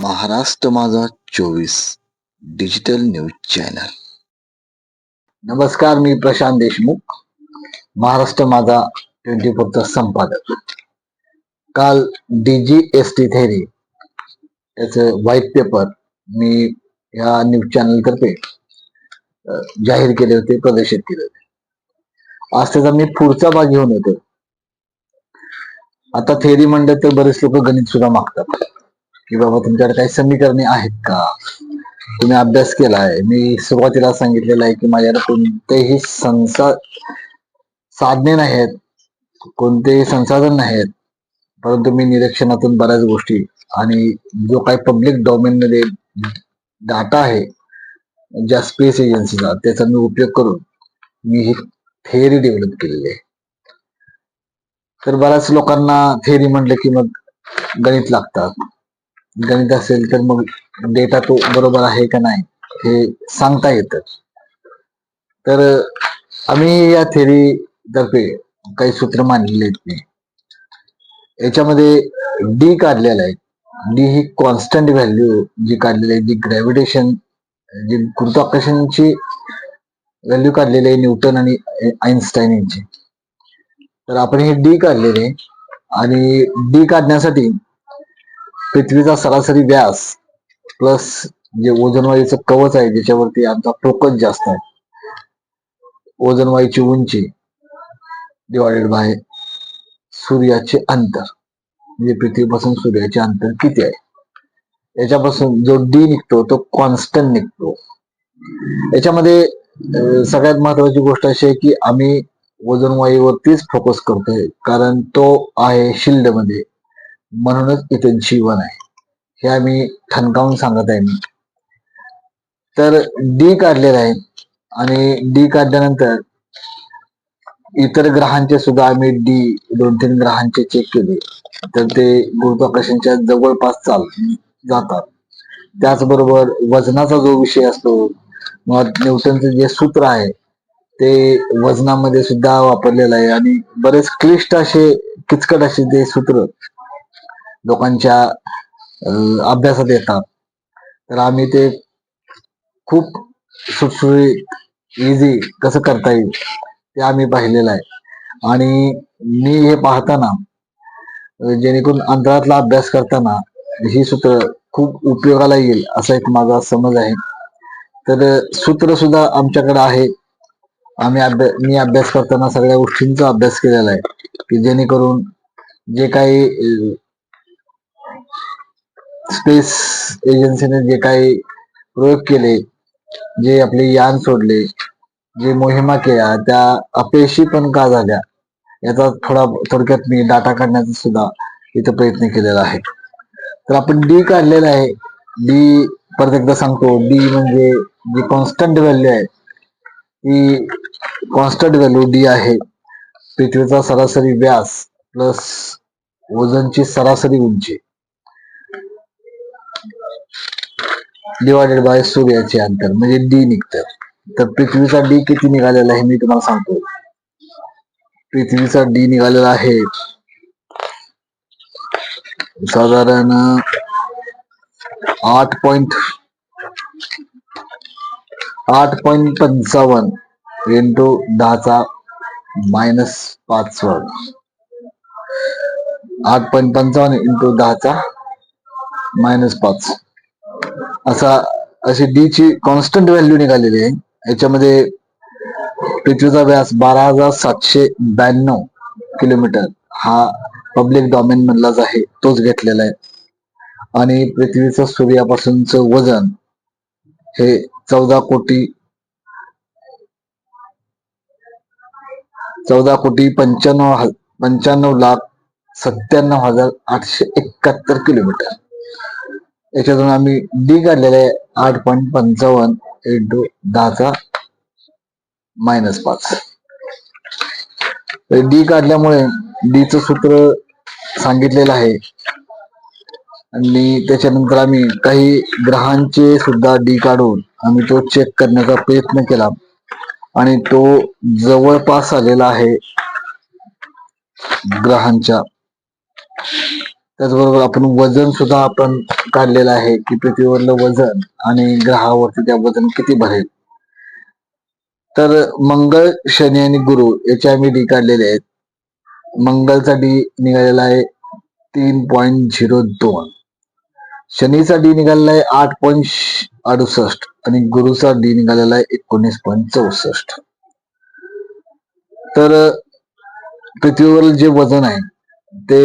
महाराष्ट्र माझा 24 digital news channel. नमस्कार, मी प्रशांत देशमुख, महाराष्ट्र माझा 24चा संपादक. काल DGST थेरी याचं व्हाईट पेपर मी या न्यूज चॅनल तर्फे जाहीर केले होते, प्रदर्शित केले होते. आज त्याचा मी पुढचा भाग घेऊन येतो. आता थेरी म्हणलं तर बरेच लोक गणित सुद्धा मागतात की बाबा तुमच्याकडे काही समीकरणे आहेत का, तुम्ही अभ्यास केलाय. मी सुरुवातीला सांगितलेलं आहे की माझ्याकडे कोणतेही साधने नाहीत, कोणतेही संसाधन नाहीत, परंतु मी निरीक्षणातून बऱ्याच गोष्टी आणि जो काही पब्लिक डोमेन मध्ये डाटा आहे ज्या स्पेस एजन्सीचा, त्याचा मी उपयोग करून मी ही थेअरी डेव्हलप केलेली आहे. तर बऱ्याच लोकांना थेअरी म्हटलं की मग गणित लागतात. गणित असेल तर मग डेटा तो बरोबर आहे का नाही हे सांगता येतं. तर आम्ही या थेअरी तर्फे काही सूत्र मांडलेले आहेत. याच्यामध्ये डी काढलेला आहे. डी ही कॉन्स्टंट व्हॅल्यू जी काढलेली आहे, जी ग्रॅव्हिटेशन, जी गुरुत्वाकर्षणाची व्हॅल्यू काढलेली आहे न्यूटन आणि आईन्स्टाईन यांची. तर आपण हे डी काढलेले आहे आणि डी काढण्यासाठी पृथ्वीचा सरासरी व्यास प्लस जे ओझोनवायूचं कवच आहे ज्याच्यावरती आमचा फोकस जास्त आहे, ओझोनवायूची उंची डिवायडेड बाय सूर्याचे अंतर, म्हणजे पृथ्वीपासून सूर्याचे अंतर किती आहे, याच्यापासून जो डी निघतो तो कॉन्स्टंट निघतो. याच्यामध्ये सगळ्यात महत्वाची गोष्ट अशी आहे की आम्ही ओझोन वायूवरतीच फोकस करतोय, कारण तो आहे शिल्ड मध्ये, म्हणूनच इथे जीवन आहे हे आम्ही ठणकावून सांगत आहे. मी तर डी काढलेला आहे आणि डी काढल्यानंतर इतर ग्रहांचे सुद्धा आम्ही डी 2-3 ग्रहांचे चेक केले, तर ते गुरुत्वाकर्षणाच्या जवळपास जातात. त्याचबरोबर वजनाचा जो विषय असतो, मग न्यूटनचं जे सूत्र आहे ते वजनामध्ये सुद्धा वापरलेलं आहे आणि बरेच क्लिष्ट असे, किचकट असे ते सूत्र लोकांच्या अभ्यासात येतात. तर आम्ही ते खूप सुटसुटीत इझी कसं करता येईल ते आम्ही पाहिलेलं आहे. आणि मी हे पाहताना, जेणेकरून अंतरातला अभ्यास करताना ही सूत्र खूप उपयोगाला येईल असा एक माझा समज आहे. तर सूत्र सुद्धा आमच्याकडे आहे. मी अभ्यास करताना सगळ्या गोष्टींचा अभ्यास केलेला आहे की जेणेकरून जे काही स्पेस एजन्सीने जे काही प्रयोग केले, जे आपले यान सोडले, जे मोहिमा केल्या, त्या अपयशी पण का झाल्या याचा थोडक्यात मी डाटा काढण्याचा सुद्धा इथं प्रयत्न केलेला आहे. तर आपण डी काढलेला आहे. डी परत एकदा सांगतो, डी म्हणजे जी कॉन्स्टंट व्हॅल्यू आहे, ती कॉन्स्टंट व्हॅल्यू डी आहे पृथ्वीचा सरासरी व्यास प्लस ओझोनची सरासरी उंची डिवायडेड बाय सूर्याचे अंतर, म्हणजे डी निघतं. तर पृथ्वीचा डी किती निघालेला आहे मी तुम्हाला सांगतो. पृथ्वीचा डी निघालेला आहे साधारण 8.55 इंटू 10⁻⁵ 8.55 इंटू 10⁻⁵ अशी डी ची कॉन्स्टंट व्हॅल्यू निघालेली आहे. याच्यामध्ये पृथ्वीचा व्यास 12,792 किलोमीटर हा पब्लिक डोमेन मधलाच आहे, तोच घेतलेला आहे. आणि पृथ्वीचं सूर्यापासूनचं वजन हे 14,95,97,871 किलोमीटर. याच्यातून आम्ही डी काढलेला आहे 8.55 इंटू 10⁻⁵. डी काढल्यामुळे डीचं सूत्र सांगितलेलं आहे आणि त्याच्यानंतर आम्ही काही ग्रहांचे सुद्धा डी काढून आम्ही तो चेक करण्याचा प्रयत्न केला आणि तो जवळपास आलेला आहे ग्रहांच्या. त्याचबरोबर आपण वजन सुद्धा आपण काढलेलं आहे की पृथ्वीवरलं वजन आणि ग्रहावरती त्या वजन किती भरेल. तर मंगळ, शनी आणि गुरु याचे आम्ही डी काढलेले आहेत. मंगळचा डी निघालेला आहे 3.02, शनीचा डी निघालेला आहे 8.68 आणि गुरुचा डी निघालेला आहे 19.64. तर पृथ्वीवरील जे वजन आहे ते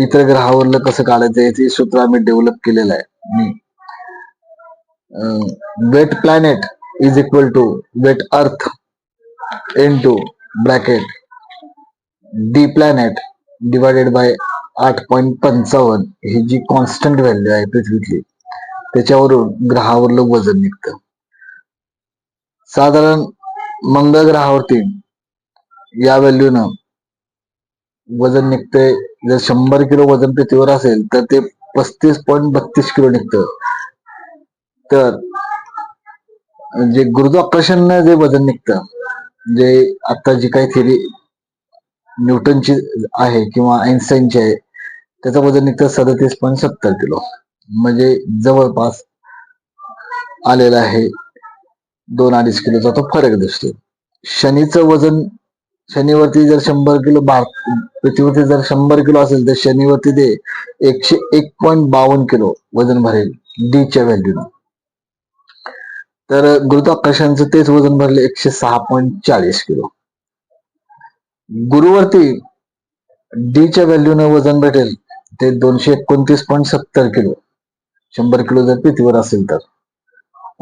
इतर ग्रहावरलं कसं काढायचं याचे सूत्र आम्ही डेव्हलप केलेलं आहे. Weight planet is equal to weight earth into bracket D planet divided by 8.55 ही जी कॉन्स्टंट व्हॅल्यू आहे पृथ्वीतली त्याच्यावरून ग्रहावरलं वजन निघतं. साधारण मंगळ ग्रहावरती या व्हॅल्यूनं वजन निघतंय. जर 100 किलो वजन पृथ्वीवर असेल तर ते 35.32 किलो निघतं. तर जे गुरुत्वाकर्षण जे वजन निघतं, जे आता जी काही थेरी न्यूटनची आहे किंवा आईन्स्टाईनची आहे त्याचं वजन निघतं 37.70 किलो, म्हणजे जवळपास आलेला आहे 2-2.5 किलोचा तो फरक दिसतो. शनीचं वजन, शनीवरती जर 100 किलो पृथ्वीवरती जर 100 किलो असेल तर शनीवरती ते 101.52 किलो वजन भरेल डीच्या व्हॅल्यूनं. तर गुरुत्वाकर्षणाचं तेच वजन भरले 106.40 किलो. गुरुवरती डीच्या व्हॅल्यूनं वजन भेटेल ते 229.70 किलो 100 किलो जर पृथ्वीवर असेल तर,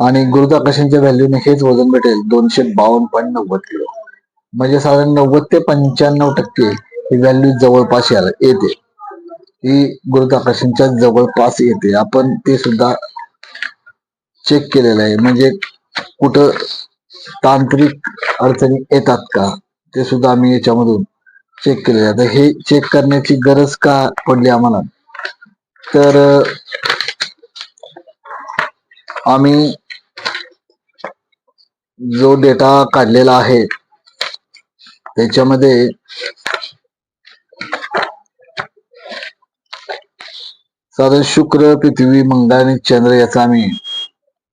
आणि गुरुत्वाकर्षणाच्या व्हॅल्यूने हेच वजन भेटेल 252.90 किलो, म्हणजे साधारण 90 ते 95% ही व्हॅल्यू जवळपास येते. ही गुरुत्वाकर्षणाच्या जवळपास येते. आपण ते सुद्धा चेक केलेलं आहे, म्हणजे कुठं तांत्रिक अडचणी येतात का ते सुद्धा आम्ही याच्यामधून चेक केलेलं आहे. आता हे चेक करण्याची गरज का पडली आम्हाला, तर आम्ही जो डेटा काढलेला आहे त्याच्यामध्ये साधारण शुक्र, पृथ्वी, मंगळ आणि चंद्र याचा आम्ही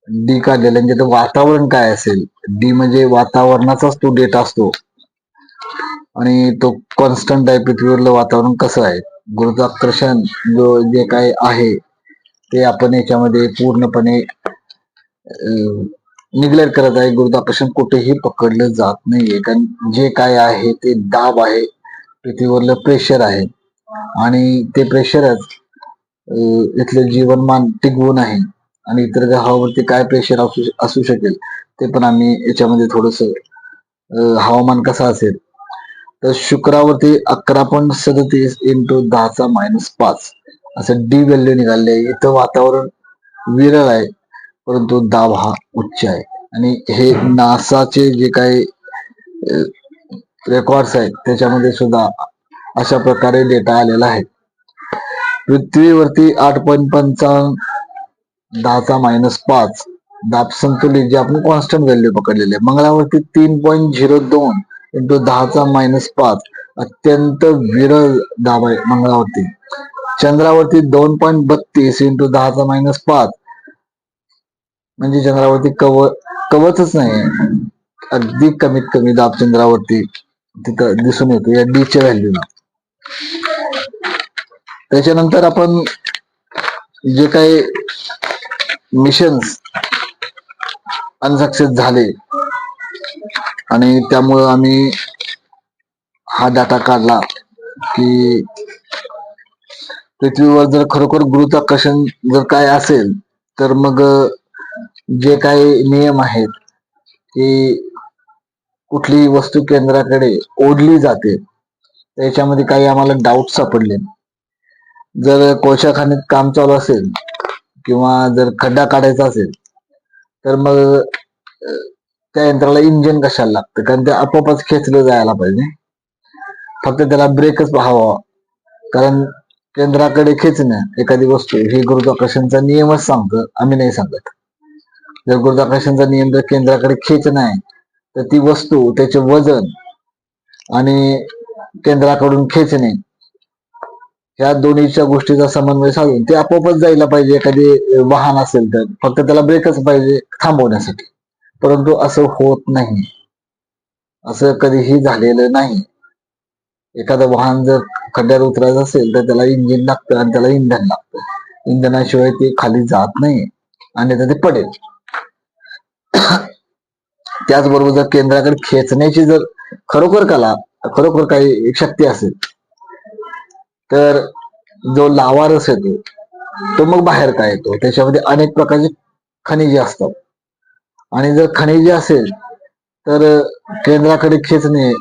डी काढलेला आहे. म्हणजे वातावरण काय असेल, डी म्हणजे वातावरणाचाच तो डेटा असतो आणि तो कॉन्स्टंट आहे. पृथ्वीवरलं वातावरण कसं आहे, गुरुत्वाकर्षण जे काय आहे ते आपण याच्यामध्ये पूर्णपणे निग्लेक्ट करत आहे. गुरुत्वाकर्षण कुठेही पकडलं जात नाहीये, कारण जे काय आहे ते दाब आहे, पृथ्वीवरलं प्रेशर आहे आणि ते प्रेशरच इथलं जीवनमान टिकवून आहे. आणि इतर ग्रहावरती काय प्रेशर असू शकेल ते पण आम्ही याच्यामध्ये थोडस हवामान कसं असेल, तर शुक्रावरती 11.37 इंटू 10⁻⁵ असं डी व्हॅल्यू निघाले. इथं वातावरण विरळ आहे परंतु दाब हा उच्च आहे. आणि हे नासाचे जे काही रेकॉर्ड्स आहेत त्याच्यामध्ये सुद्धा अशा प्रकारे डेटा आलेला आहे. पृथ्वीवरती 8.55 10⁻⁵ दाब संतुलित जे आपण कॉन्स्टंट व्हॅल्यू पकडलेले. मंगळावरती 3.02 इंटू 10⁻⁵ अत्यंत विरळ दाब आहे मंगळावरती. चंद्रावरती 2.32 इंटू 10⁻⁵, म्हणजे चंद्रावरती कवचच नाही, अगदी कमीत कमी दाब चंद्रावरती तिथं दिसून येतो या डीच्या व्हॅल्यूला. त्याच्यानंतर आपण जे काही मिशन्स अनसक्सेस झाले आणि त्यामुळं आम्ही हा डाटा काढला की पृथ्वीवर जर खरोखर गुरुत्वाकर्षण जर काय असेल तर मग जे काही नियम आहेत की कुठलीही वस्तू केंद्राकडे ओढली जाते त्याच्यामध्ये काही आम्हाला डाऊट सापडले. जर कोळशाखान्यात काम चालू असेल किंवा जर खड्डा काढायचा असेल तर मग त्या यंत्राला इंजिन कशाला लागतं, कारण ते आपोआपच खेचलं जायला पाहिजे, फक्त त्याला ब्रेकच हवा. कारण केंद्राकडे खेचणं एखादी वस्तू ही गुरुत्वाकर्षणचा नियमच सांगतं, आम्ही नाही सांगत. जर गुरुत्वाकर्षणचा नियम जर केंद्राकडे खेचणं आहे तर ती वस्तू, त्याचे वजन आणि केंद्राकडून खेचणे ह्या दोन्हीच्या गोष्टीचा समन्वय साधून ते आपोआपच जायला पाहिजे. एखादी वाहन असेल तर फक्त त्याला ब्रेकच पाहिजे थांबवण्यासाठी, परंतु असं होत नाही, असं कधीही झालेलं नाही. एखादं वाहन जर खड्ड्यात उतरायचं असेल तर त्याला इंजिन लागतं आणि त्याला इंधन लागतं. इंधनाशिवाय ते खाली जात नाही आणि ते पडेल. त्याचबरोबर जर केंद्राकडे खेचण्याची जर खरोखर काही शक्ती असेल तर जो लावारस येतो तो मग बाहेर काय येतो, त्याच्यामध्ये अनेक प्रकारची खनिजे असतात. आणि जर खनिजे असेल तर केंद्राकडे खेचणे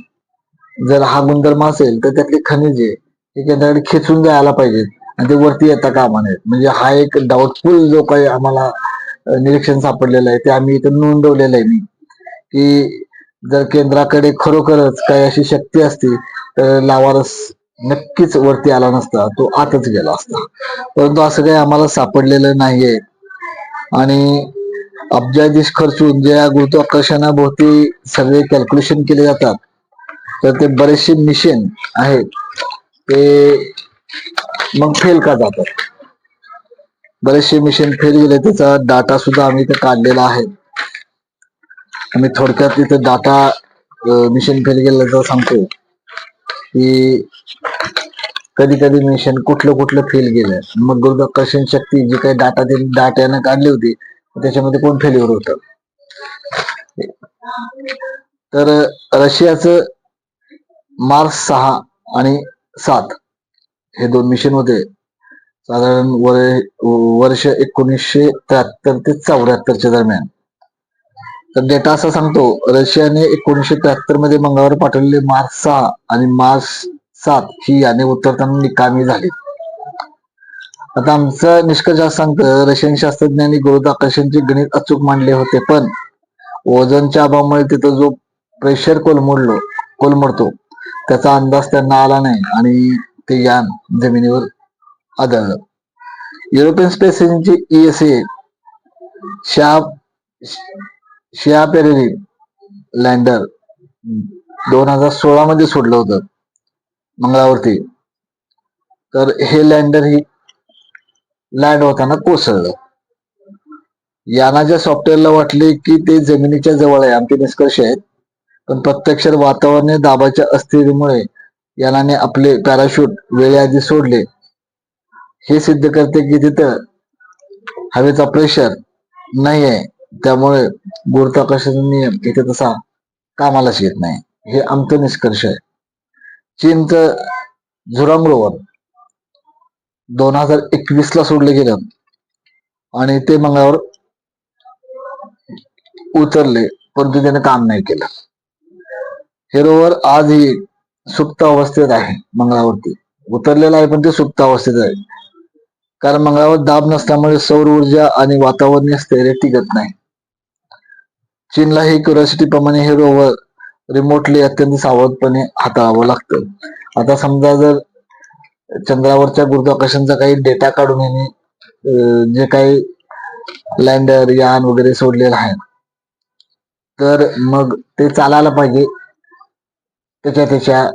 जर हा गुणधर्म असेल तर त्यातली खनिजे हे केंद्राकडे खेचून जायला पाहिजेत आणि ते वरती येता कामा नयेत. म्हणजे हा एक डाऊटफुल जो काही आम्हाला निरीक्षण सापडलेलं आहे ते आम्ही इथं नोंदवलेलं आहे मी, की जर केंद्राकडे खरोखरच काही अशी शक्ती असती तर लावारस नक्कीच वरती आला नसता, तो आतच गेला असता. परंतु असं काही आम्हाला सापडलेलं नाहीये. आणि अब्जाधीश खर्चून ज्या गुरुत्वाकर्षणाभोवती सगळे कॅल्क्युलेशन केले जातात तर ते बरेचसे मिशन आहेत ते मग फेल का जातात. बरेचसे मिशन फेल गेले, त्याचा डाटा सुद्धा आम्ही इथे काढलेला आहे. आम्ही थोडक्यात इथे डाटा मिशन फेल गेल्याचं सांगतो की कधी कधी मिशन कुठलं फेल गेलं, मग गुरुत्वाकर्षण शक्ती जी काही डाट्यानं काढली होती त्याच्यामध्ये कोण फेल्युअर होत. तर रशियाचं मार्स 6 आणि 7 हे 2 मिशन होते साधारण वर्ष 1973 ते 74 दरम्यान. तर डेटा असा सांगतो, रशियाने 1973 मध्ये मंगळावर पाठवलेले मार्स 6 आणि मार्स 7 ही याने उतरताना निकामी झाली. आता आमचा निष्कर्ष असं सांगतं, रशियन शास्त्रज्ञांनी गुरुत्वाकर्षणचे गणित अचूक मांडले होते, पण ओझोनच्या अभावामुळे तिथं जो प्रेशर कोलमडतो त्याचा अंदाज त्यांना आला नाही आणि ते यान जमिनीवर आदळलं. European space agency ESA Schiaparelli lander 2016 मध्ये सोडलं होतं मंगळावरती. तर हे लँडर ही लँड होताना कोसळलं. यानाच्या सॉफ्टवेअरला वाटले की ते जमिनीच्या जवळ आहे, आमचे निष्कर्ष आहेत, पण प्रत्यक्षात वातावरणीय दाबाच्या अस्थिरतेमुळे यानाने आपले पॅराशूट वेळेआधी सोडले. हे सिद्ध करते की तिथं हवेचा प्रेशर नाही आहे, त्यामुळे गुरुत्वाकर्षणाचा नियम इथे तसा कामालाच येत नाही. हे आमचं निष्कर्ष आहे. चीनचं झुरांग रोवर 2021 ला सोडलं गेलं आणि ते मंगळावर उतरले, परंतु त्याने काम नाही केलं. हे रोवर आजही सुप्त अवस्थेत आहे. मंगळावरती उतरलेलं आहे पण ते सुप्त अवस्थेत आहे, कारण मंगळावर दाब नसल्यामुळे सौर ऊर्जा आणि वातावरणीय स्थैर्य टिकत नाही. चीनला ही क्युरिओसिटी प्रमाणे हे रोवर रिमोटली अत्यंत सावधपणे हाताळावं लागतं. आता समजा जर चंद्रावरच्या गुरुत्वाकर्षणचा काही डेटा काढून यांनी जे काही लँडर यान वगैरे सोडलेलं आहे तर मग ते चालायला पाहिजे त्याच्या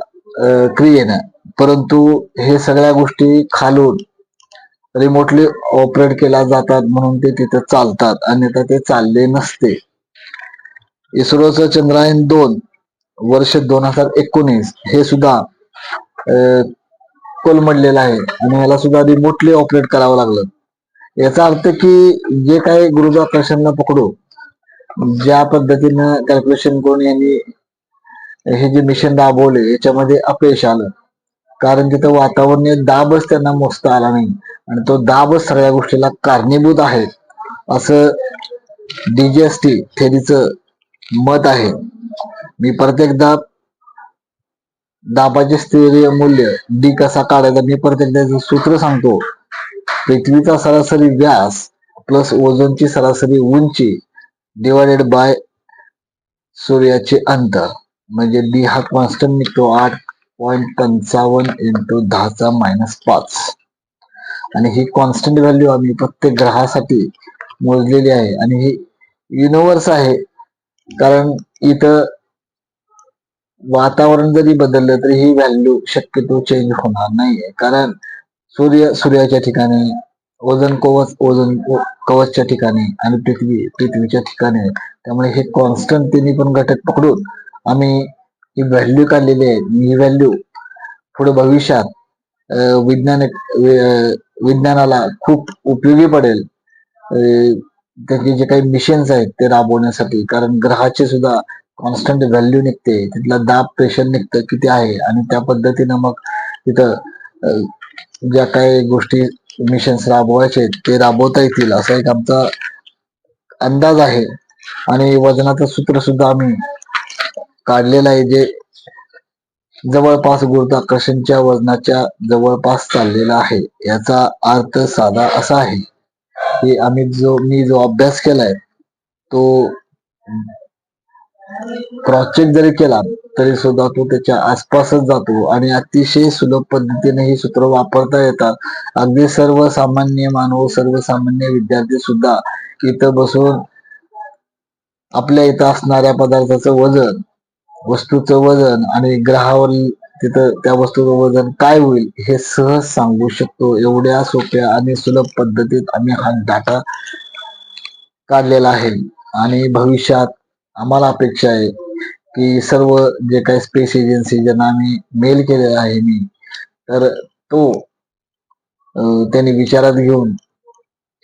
क्रियेनं, परंतु हे सगळ्या गोष्टी खालून रिमोटली ऑपरेट केल्या जातात म्हणून ते तिथं चालतात, अन्यथा ते चालले नसते. इस्रोचं चंद्रयान 2 वर्ष 2019 हे सुद्धा कोलमडलेलं आहे आणि ह्याला सुद्धा रिमोटली ऑपरेट करावं लागलं. याचा अर्थ की जे काही गुरुत्वाकर्षणला पकडू ज्या पद्धतीनं कॅल्क्युलेशन करून यांनी हे जे मिशन राबवले याच्यामध्ये अपयश आलं, कारण तिथं वातावरणीय दाबच त्यांना मोजता आला नाही आणि तो दाबच सगळ्या गोष्टीला कारणीभूत आहे असं DGST थेरीचं मत आहे. मी परत एकदा दाबाचे स्थिर मूल्य D कसा काढायचा मी परत एकदा सूत्र सांगतो. पृथ्वीचा सरासरी व्यास प्लस ओझोनची सरासरी उंची डिवायडेड बाय सूर्याचे अंतर, म्हणजे D हा कॉन्स्टंट निघतो 8.55 इंटू 10⁻⁵. आणि ही कॉन्स्टंट व्हॅल्यू आम्ही प्रत्येक ग्रहासाठी मोजलेली आहे आणि ही युनिव्हर्स आहे, कारण इथं वातावरण जरी बदललं तरी ही व्हॅल्यू शक्यतो चेंज होणार नाहीये, कारण सूर्याच्या ठिकाणी, ओझोन कवचच्या ठिकाणी आणि पृथ्वीच्या ठिकाणी आहे. त्यामुळे हे कॉन्स्टंट तिन्ही पण घटक पकडून आम्ही ही व्हॅल्यू काढलेली आहे. ही व्हॅल्यू पुढे भविष्यात विज्ञानाला खूप उपयोगी पडेल. त्याचे जे काही मिशन्स आहेत ते राबवण्यासाठी, कारण ग्रहाचे सुद्धा कॉन्स्टंट व्हॅल्यू निघते, तिथला दाब प्रेशर निघतं किती आहे, आणि त्या पद्धतीनं मग तिथं ज्या काही गोष्टी मिशन्स राबवायचे ते राबवता येतील असा एक आमचा अंदाज आहे. आणि वजनाचं सूत्र सुद्धा आम्ही काढलेलं आहे, जे जवळपास गुरुत्वाकर्षणच्या वजनाच्या जवळपास चाललेला आहे. याचा अर्थ साधा असा आहे की मी जो अभ्यास केलाय तो क्रॉस चेक जरी केला तरी सुद्धा तो त्याच्या आसपासच जातो, आणि अतिशय सुलभ पद्धतीने ही सूत्र वापरता येतात. अगदी सर्वसामान्य मानव, सर्वसामान्य विद्यार्थी सुद्धा इथं बसून आपल्या इथं असणाऱ्या पदार्थाचं वजन, वस्तूचं वजन आणि ग्रहावर तिथं त्या वस्तूचं वजन काय होईल हे सहज सांगू शकतो. एवढ्या सोप्या आणि सुलभ पद्धतीत आम्ही हा डाटा काढलेला आहे. आणि भविष्यात आम्हाला अपेक्षा आहे की सर्व जे काही स्पेस एजन्सी ज्यांना आम्ही मेल केलेला आहे तर तो त्यांनी विचारात घेऊन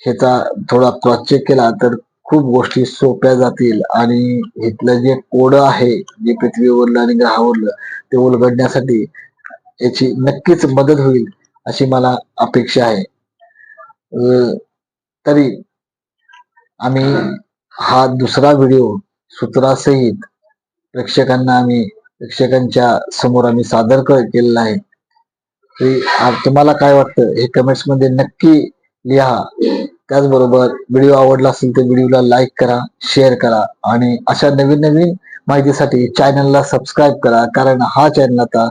ह्याचा थोडा क्रॉस चेक केला तर खूप गोष्टी सोप्या जातील, आणि इथलं जे कोड आहे जे पृथ्वीवरलं आणि ग्रहावरलं ते उलगडण्यासाठी याची नक्कीच मदत होईल अशी मला अपेक्षा आहे. तरी आम्ही हा दुसरा व्हिडिओ सूत्रासहित प्रेक्षकांच्या समोर आम्ही सादर केलेला आहे. तुम्हाला काय वाटतं हे कमेंट्स मध्ये नक्की लिहा. त्याचबरोबर व्हिडिओ आवडला असेल तर व्हिडिओला लाईक करा, शेअर करा, आणि अशा नवीन नवीन माहितीसाठी चॅनलला सबस्क्राईब करा, कारण हा चॅनल आता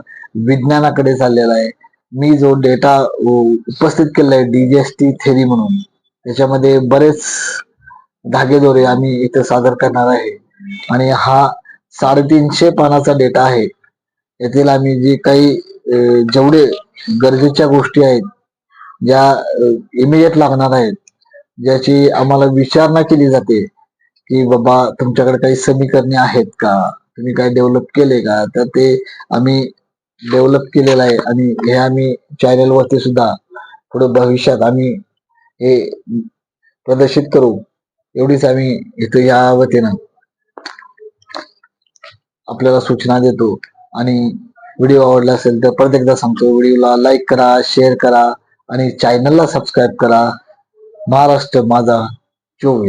विज्ञानाकडे चाललेला आहे. मी जो डेटा उपस्थित केलेला आहे DGST थेरी म्हणून, त्याच्यामध्ये बरेच धागेदोरे आम्ही इथं सादर करणार आहे. आणि हा 350 पानाचा डेटा आहे. यातील आम्ही जे काही जेवढे गरजेच्या गोष्टी आहेत, ज्या इमिजिएट लागणार आहेत, ज्याची आम्हाला विचारणा केली जाते की बाबा तुमच्याकडे काही समीकरणे आहेत का, तुम्ही काही डेव्हलप केले का, तर ते आम्ही डेव्हलप केलेलं आहे. आणि हे आम्ही चॅनलवरती सुद्धा पुढे भविष्यात आम्ही हे प्रदर्शित करू, एवढीच आम्ही इथं या वतीनं आपल्याला सूचना देतो. आणि व्हिडिओ आवडला असेल तर परत एकदा सांगतो, व्हिडिओला लाईक करा, शेअर करा आणि चॅनलला सबस्क्राईब करा. महाराष्ट्र माझा 24.